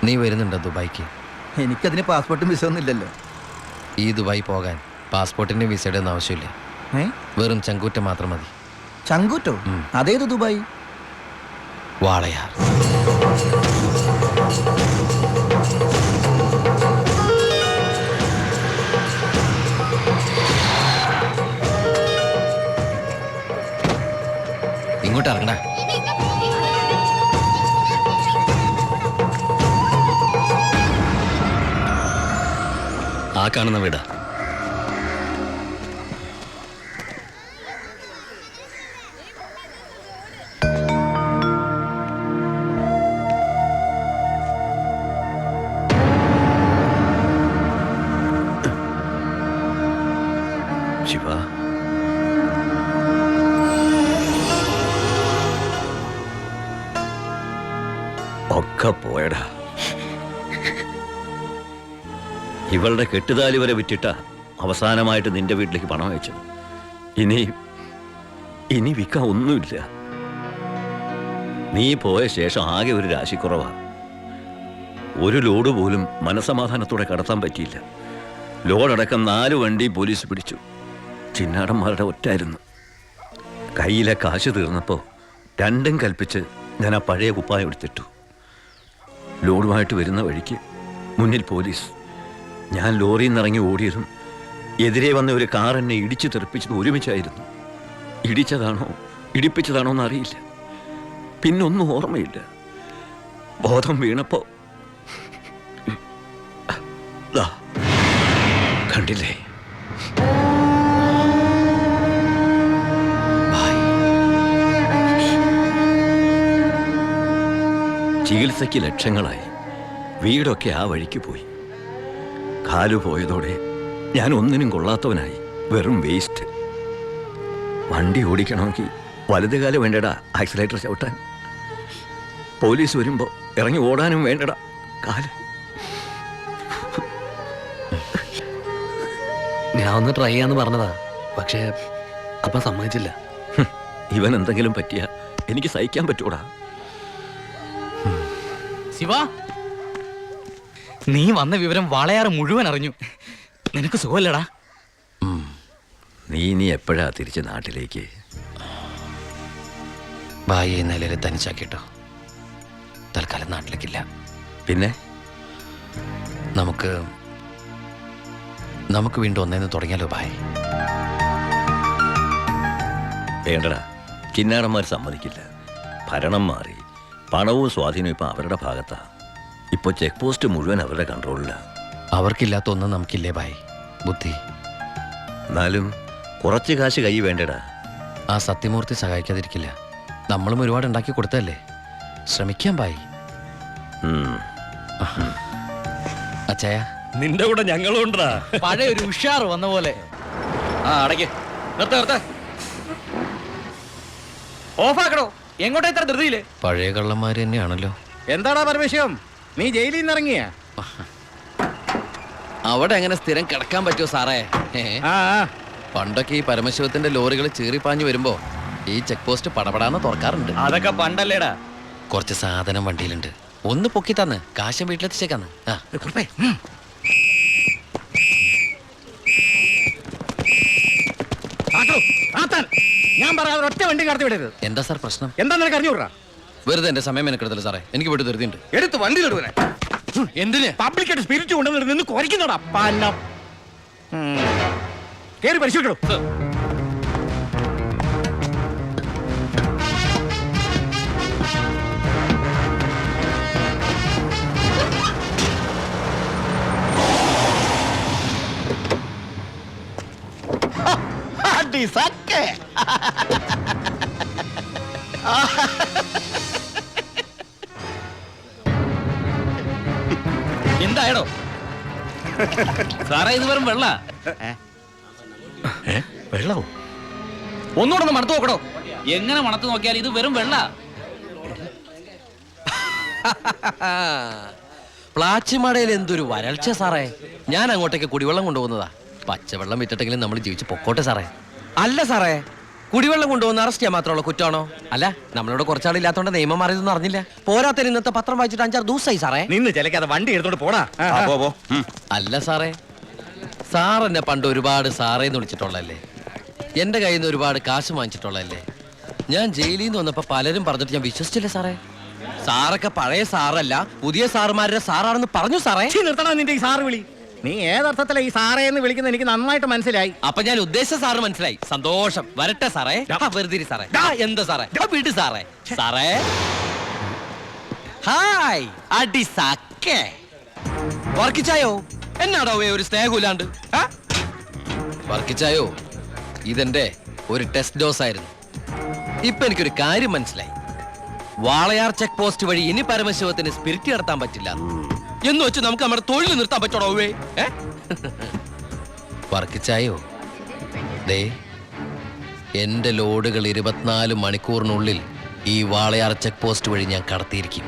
നീ വരുന്നുണ്ടോ ദുബായിക്ക്? എനിക്കതിന് പാസ്പോർട്ടും വിസ ഒന്നും ഇല്ലല്ലോ. ഈ ദുബായ് പോകാൻ പാസ്പോർട്ടിന്റെ വിസയുടെ ഒന്നും ആവശ്യമില്ല. വെറും ചങ്കൂറ്റം മാത്രം മതി. ചങ്കൂറ്റോ? അതേത് ദുബായ്? വാളയാർ. ഇങ്ങോട്ട് ഇറങ്ങടാ. ആ കാണുന്ന വീടാ. ശിവ, ഒക്കെ പോയടാ. ഇവളുടെ കെട്ടുതാലി വരെ വിറ്റിട്ട അവസാനമായിട്ട് നിന്റെ വീട്ടിലേക്ക് പണം അയച്ചത്. ഇനി വിൽക്കാൻ ഒന്നുമില്ല. നീ പോയ ശേഷം ആകെ ഒരു രാശിക്കുറവാ. ഒരു ലോഡ് പോലും മനസമാധാനത്തോടെ കടത്താൻ പറ്റിയില്ല. ലോഡടക്കം 4 വണ്ടി പോലീസ് പിടിച്ചു. ചിന്നാടന്മാരുടെ ഒറ്റായിരുന്നു. കയ്യിലെ കാശ് തീർന്നപ്പോൾ രണ്ടും കൽപ്പിച്ച് ഞാൻ ആ പഴയ കുപ്പായം എടുത്തിട്ടു. ലോഡുമായിട്ട് വരുന്ന വഴിക്ക് മുന്നിൽ പോലീസ്. ഞാൻ ലോറിയിൽ നിന്നിറങ്ങി ഓടിയതും എതിരെ വന്ന ഒരു കാർ എന്നെ ഇടിച്ചു തെറിപ്പിച്ചത് ഒരുമിച്ചായിരുന്നു. ഇടിച്ചതാണോ ഇടിപ്പിച്ചതാണോ എന്നറിയില്ല. പിന്നൊന്നും ഓർമ്മയില്ല. ബോധം വീണപ്പോ കണ്ടില്ലേ? ചികിത്സയ്ക്ക് ലക്ഷങ്ങളായി. വീടൊക്കെ ആ വഴിക്ക് പോയി. കാലു പോയതോടെ ഞാൻ ഒന്നിനും കൊള്ളാത്തവനായി. വെറും വേസ്റ്റ്. വണ്ടി ഓടിക്കണമെങ്കിൽ വലതുകാലം വേണ്ടടാ ആക്സിലേറ്റർ ചവിട്ടാൻ. പോലീസ് വരുമ്പോ ഇറങ്ങി ഓടാനും വേണ്ടടാ കാല്. ഞാൻ ഒന്ന് ട്രൈ ചെയ്യാന്ന് പറഞ്ഞതാ, പക്ഷേ അപ്പൊ സമ്മതിച്ചില്ല. ഇവൻ എന്തെങ്കിലും പറ്റിയ എനിക്ക് സഹിക്കാൻ പറ്റൂടാ. ശിവ, നീ വന്ന വിവരം വാളയാർ മുഴുവൻ അറിഞ്ഞു. നിനക്ക് സുഖമല്ലടാ? നീ എപ്പോഴാ തിരിച്ച് നാട്ടിലേക്ക്? ഭായിയെ നിലയിൽ തനിച്ചാക്കിട്ടോ. തൽക്കാലം നാട്ടിലേക്കില്ല. പിന്നെ നമുക്ക് വീണ്ടും ഒന്നേന്ന് തുടങ്ങിയാലോ ഭായ്? വേണ്ടടാ, ചിന്നാടന്മാർ സമ്മതിക്കില്ല. ഭരണം മാറി. പണവും സ്വാധീനവും ഇപ്പം അവരുടെ ഭാഗത്താ. ഇപ്പോൾ ചെക്ക് പോസ്റ്റ് മുഴുവൻ അവരുടെ കൺട്രോളിലാണ്. അവർക്കില്ലാത്ത ഒന്നും നമുക്കില്ലേ ഭായ്? ബുദ്ധി. എന്നാലും കുറച്ച് കാശ് കൈ വേണ്ടടാ. ആ സത്യമൂർത്തി സഹായിക്കാതിരിക്കില്ല. നമ്മളും ഒരുപാട് ഉണ്ടാക്കി കൊടുത്തല്ലേ. ശ്രമിക്കാം ഭായ്. അച്ചായ, നിന്റെ കൂടെ ഞങ്ങളും ഉണ്ടാ. പഴയ ഒരു ഉഷാർ വന്ന പോലെ. ഓഫാക്കണോ? എങ്ങോട്ടാ ഇത്ര ധൃതിയില്? പഴയ കള്ളന്മാര് തന്നെയാണല്ലോ. എന്താടാ പരമേശ്വരം, നീ ജയിലിൽ നിന്ന് ഇറങ്ങിയ? അവിടെ എങ്ങനെ സ്ഥിരം കിടക്കാൻ പറ്റുമോ സാറേ? പണ്ടൊക്കെ ഈ പരമശിവത്തിന്റെ ലോറികൾ ചീറിപ്പാഞ്ഞു വരുമ്പോ ഈ ചെക്ക് പോസ്റ്റ് പടപടാന്ന് തുറക്കാറുണ്ട്. അതൊക്കെ പണ്ടല്ലേടാ. കുറച്ച് സാധനം വണ്ടിയിലുണ്ട്. ഒന്ന് പൊക്കി തന്ന് കാശം വീട്ടിലെത്തിച്ചേക്കാന്ന്. ഞാൻ പറയാതെ ഒറ്റ വണ്ടി കടത്തി വിടരുത്. എന്താ സാർ പ്രശ്നം? എന്താ നിനക്ക് അറിഞ്ഞൂടാ? വെറുതെ എന്റെ സമയം മെനക്കെടുത്തല്ലോ സാറേ. എനിക്ക് വീട്ടിൽ ധൃതിയുണ്ട്. എടുത്ത് വണ്ടിയിലിടുവനെ. എന്തിന്? പബ്ലിക്കായിട്ട് സ്പിരിറ്റ് കൊണ്ടുവന്നിട്ട് നിന്ന് കുറയ്ക്കുന്നോടാ പന്നം. കേറി പരിശോധിക്കണോ? എന്തായടോ സാറേ? ഇത് വെറും വെള്ള. വെള്ളമോ? ഒന്നുകൂടെ ഒന്ന് മണത്ത് നോക്കണോ? എങ്ങനെ മണത്ത് നോക്കിയാൽ ഇത് വെറും വെള്ള. പ്ലാച്ചിമടയിൽ എന്തൊരു വരൾച്ച സാറേ. ഞാൻ അങ്ങോട്ടേക്ക് കുടിവെള്ളം കൊണ്ടുപോകുന്നതാ. പച്ചവെള്ളം വിറ്റിട്ടെങ്കിലും നമ്മൾ ജീവിച്ച് പൊക്കോട്ടെ സാറേ. അല്ല സാറേ, കുടിവെള്ളം കൊണ്ടുവന്ന് അറസ്റ്റ് ചെയ്യാൻ മാത്രമുള്ള കുറ്റമാണോ? അല്ല, നമ്മളോട് കുറച്ചാളില്ലാത്തോണ്ട് നിയമം മാറിയതൊന്നും അറിഞ്ഞില്ല. പോരാത്തതിന് ഇന്നത്തെ പത്രം വായിച്ചിട്ട് 5-6 ദിവസമായി സാറേ. നിന്ന് ചിലക്കാതെ വണ്ടി എടുത്തോണ്ട് പോടാ. അല്ല സാറേ, സാർ എന്നെ പണ്ട് ഒരുപാട് സാറേന്ന് വിളിച്ചിട്ടുള്ളല്ലേ, എന്റെ കയ്യിൽ നിന്ന് ഒരുപാട് കാശ് വാങ്ങിച്ചിട്ടുള്ളല്ലേ. ഞാൻ ജയിലിൽ നിന്ന് വന്നപ്പോ പലരും പറഞ്ഞിട്ട് ഞാൻ വിശ്വസിച്ചില്ല സാറേ. സാറൊക്കെ പഴയ സാറല്ല, പുതിയ സാറുമാരുടെ സാറാണെന്ന് പറഞ്ഞു സാറേ. നിർത്തണം നിന്റെ ഈ സാറ് വിളി. നീ ഏതർത്ഥത്തിലാ ഈ സാറേ എന്ന് വിളിക്കുന്നത് എനിക്ക് നന്നായിട്ട് മനസ്സിലായി. അപ്പൊ ഞാൻ ഉദ്ദേശിച്ച സാറ് മനസ്സിലായി. സന്തോഷം. വരട്ടെ സാറേ. വെറുതെ സാറേ. എന്ത് സാറേ? വീട് സാറേ. സാറേ ഹായ് അടി സാക്കേ വർക്കിച്ചായോ? എന്നാടോ ഒരു സ്നേഹമില്ലാണ്ട്? വർക്കിച്ചായോ, ഇതെന്റെ ഒരു ടെസ്റ്റ് ഡോസ് ആയിരുന്നു. ഇപ്പൊ എനിക്കൊരു കാര്യം മനസ്സിലായി. വാളയാർ ചെക്ക് പോസ്റ്റ് വഴി ഇനി പരമശിവത്തിന് സ്പിരിറ്റ് നടത്താൻ പറ്റില്ല എന്ന് വെച്ച് നമുക്ക് നമ്മുടെ തൊഴിൽ നിർത്താൻ പറ്റണോ? വർക്കിച്ചായോ, ദേ എന്റെ ലോഡുകൾ 24 മണിക്കൂറിനുള്ളിൽ ഈ വാളയാർ ചെക്ക് പോസ്റ്റ് വഴി ഞാൻ കടത്തിയിരിക്കും.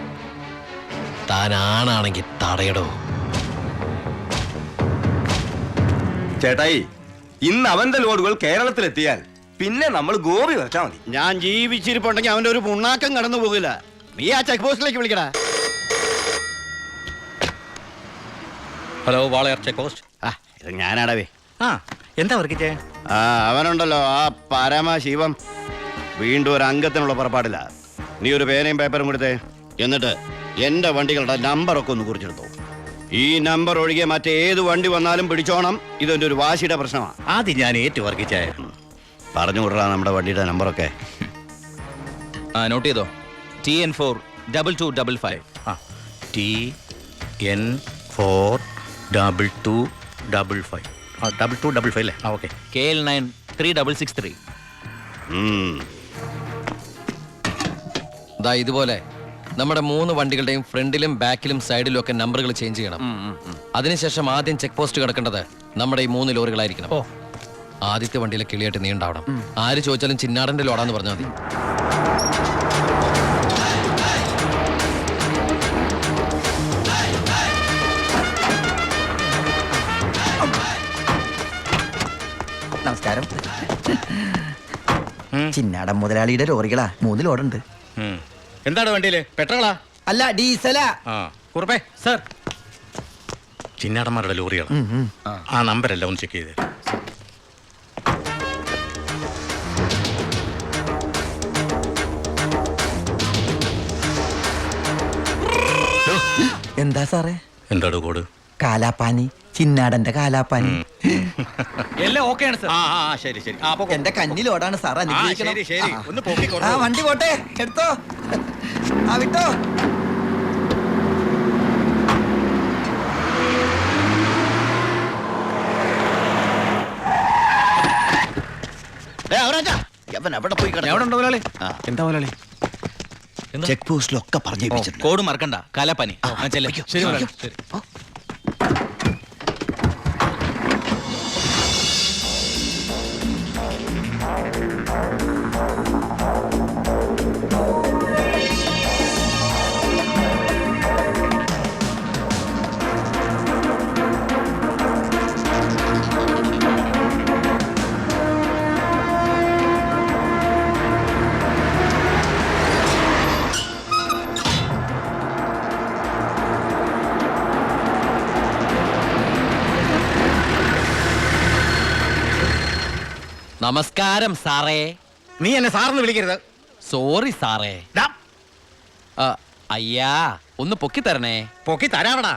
താൻ ആണാണെങ്കിൽ തടയടോ. ചേട്ടായി, ഇന്ന് അവന്റെ ലോഡുകൾ കേരളത്തിലെത്തിയാൽ പിന്നെ നമ്മൾ ഗോപി വരച്ചാ മതി. ഞാൻ ജീവിച്ചിരിപ്പുണ്ടെങ്കിൽ അവന്റെ ഒരു പുണ്ണാക്കം കടന്നു പോകില്ല. നീ ആ ചെക്ക് പോസ്റ്റിലേക്ക് വിളിക്കടാ. Hello, Walayar check post. ഇത് ഞാനാടവേ. എന്താ വർക്കിച്ചേ? അവനുണ്ടല്ലോ ആ പരമശിവം, വീണ്ടും ഒരു അംഗത്തിനുള്ള പുറപ്പാടില്ല. നീ ഒരു പേനയും പേപ്പറും കൊടുത്തേ. എന്നിട്ട് എന്റെ വണ്ടികളുടെ നമ്പറൊക്കെ ഒന്ന് കുറിച്ചെടുത്തോ. ഈ നമ്പർ ഒഴികെ മറ്റേത് വണ്ടി വന്നാലും പിടിച്ചോണം. ഇതെന്റെ ഒരു വാശിയുടെ പ്രശ്നമാണ്. ആദ്യം ഞാൻ ഏറ്റു വർക്കിച്ചേ. പറഞ്ഞു കൊടുടാ നമ്മുടെ വണ്ടിയുടെ നമ്പറൊക്കെ. നോട്ട് ചെയ്തോ. TN4 2255. TN4 2255 അല്ലേ? ഓക്കെ. KL9 3663. ദാ ഇതുപോലെ നമ്മുടെ 3 വണ്ടികളുടെയും ഫ്രണ്ടിലും ബാക്കിലും സൈഡിലും ഒക്കെ നമ്പറുകൾ ചേഞ്ച് ചെയ്യണം. അതിനുശേഷം ആദ്യം ചെക്ക് പോസ്റ്റ് കിടക്കേണ്ടത് നമ്മുടെ ഈ 3 ലോറികളായിരിക്കണം. ആദ്യത്തെ വണ്ടിയിലെ കിളിയായിട്ട് നീ ഉണ്ടാവണം. ആര് ചോദിച്ചാലും ചിന്നാടന്റെ ലോഡാന്ന് പറഞ്ഞാൽ മതി. നമസ്കാരം. ചിന്നാടൻ മുതലാളിയുടെ ലോറികളാ, 3 ലോഡുണ്ട്. എന്താണ് വണ്ടിയില്? പെട്രോളാ? അല്ല, ഡീസലാ. കുറുപ്പേ സർ, ചിന്നാടന്മാരുടെ ലോറികളാ. ആ നമ്പരല്ല ഒന്ന് ചെക്ക് ചെയ്തേ. എന്താ സാറേ? എന്താണ് കോഡ്? കാലാപ്പാനി, ചിന്നാടന്റെ കാലാപ്പാനി. എല്ലാം ഓക്കെയാണ് സർ. ശരി ശരി. എന്റെ കന്നി ലോഡാണ് സാർ, അനുഗ്രഹിക്കണം. ശരി ശരി, ഒന്ന് പൊക്കിക്കോളൂ. ആ വണ്ടി പോട്ടെ, എടുത്തോ. ആ വിട്ടോ. അവിടെ പോയി എവിടെ ഉണ്ടോ മുതലാളി? എന്താ മുതലാളി? ചെക്ക് പോസ്റ്റിലൊക്കെ പറഞ്ഞു. കോഡ് മറക്കണ്ട. കാലാപ്പാനി. ശരി മുതലാളി. ശരി. നമസ്കാരം സാറേ. നീ എന്നെ സാറിന് വിളിക്കരുത്. സോറി സാറേ. അയ്യാ, ഒന്ന് പൊക്കി തരണേ. പൊക്കി തരാവടാ.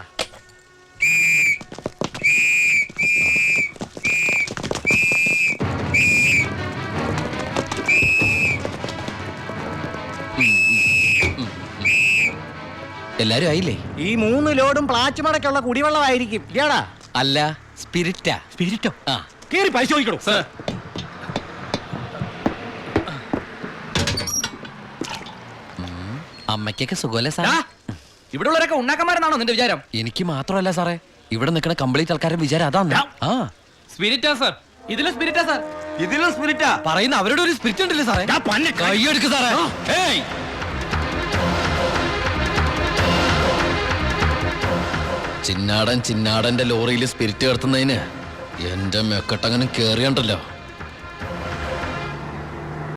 എല്ലാരും ആയില്ലേ? ഈ 3 ലോഡും പ്ലാച്ചുമടക്കുള്ള കുടിവെള്ളമായിരിക്കും. ഇയാടാ? അല്ല, സ്പിരിറ്റാ. സ്പിരിറ്റോ? ആ, കേറി പരിശോധിക്കണോ? അമ്മയ്ക്കൊക്കെ സുഖമല്ലേ സാർ? ഇവിടെ ഉള്ളവരൊക്കെ ഉണ്ടാക്കന്മാരെന്നാണോ നിന്റെ വിചാരം? എനിക്ക് മാത്രമല്ല സാറേ, ഇവിടെ നിൽക്കുന്ന കംപ്ലീറ്റ് ആൾക്കാരുടെ വിചാരം അതാണ്. ആ, സ്പിരിറ്റാ സർ. ഇതിലെ സ്പിരിറ്റാ സർ. ഇതിലും സ്പിരിറ്റാ പറയുന്ന അവരുടെ ഒരു സ്പിരിറ്റ് ഉണ്ടല്ലേ സാറേ? കൈയെടുക്ക് സാറേ. ഏയ്, ചിന്നാടന്റെ ലോറിയിൽ സ്പിരിറ്റ് കടത്തുന്നതിന് എന്റെ മെക്കട്ടങ്ങനെ കേറിയണ്ടല്ലോ.